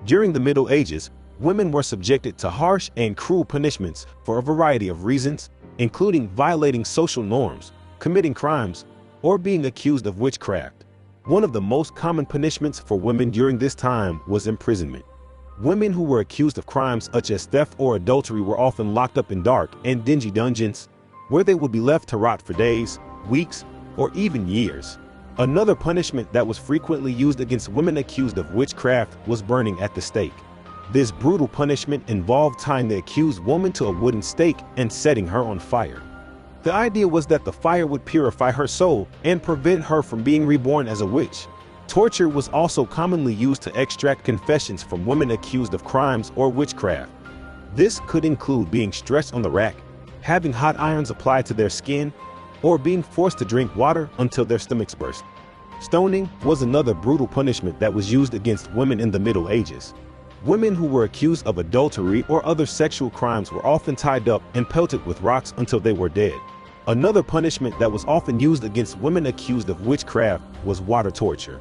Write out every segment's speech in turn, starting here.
During the Middle Ages, women were subjected to harsh and cruel punishments for a variety of reasons, including violating social norms, committing crimes, or being accused of witchcraft. One of the most common punishments for women during this time was imprisonment. Women who were accused of crimes such as theft or adultery were often locked up in dark and dingy dungeons, where they would be left to rot for days, weeks, or even years. Another punishment that was frequently used against women accused of witchcraft was burning at the stake. This brutal punishment involved tying the accused woman to a wooden stake and setting her on fire. The idea was that the fire would purify her soul and prevent her from being reborn as a witch. Torture was also commonly used to extract confessions from women accused of crimes or witchcraft. This could include being stretched on the rack, having hot irons applied to their skin, or being forced to drink water until their stomachs burst. Stoning was another brutal punishment that was used against women in the Middle Ages. Women who were accused of adultery or other sexual crimes were often tied up and pelted with rocks until they were dead. Another punishment that was often used against women accused of witchcraft was water torture.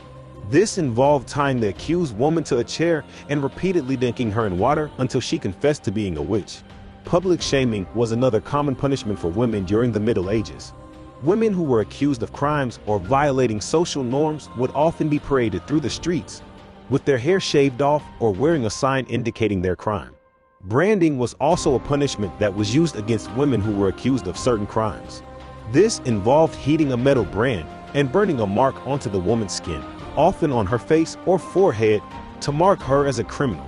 This involved tying the accused woman to a chair and repeatedly dunking her in water until she confessed to being a witch. Public shaming was another common punishment for women during the Middle Ages. Women who were accused of crimes or violating social norms would often be paraded through the streets, with their hair shaved off or wearing a sign indicating their crime. Branding was also a punishment that was used against women who were accused of certain crimes. This involved heating a metal brand and burning a mark onto the woman's skin, often on her face or forehead, to mark her as a criminal.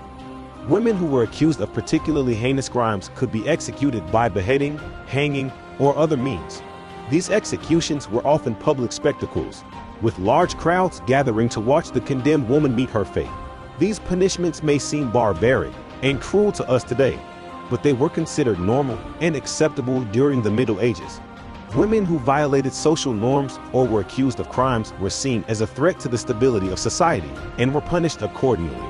Women who were accused of particularly heinous crimes could be executed by beheading, hanging, or other means. These executions were often public spectacles, with large crowds gathering to watch the condemned woman meet her fate. These punishments may seem barbaric and cruel to us today, but they were considered normal and acceptable during the Middle Ages. Women who violated social norms or were accused of crimes were seen as a threat to the stability of society and were punished accordingly.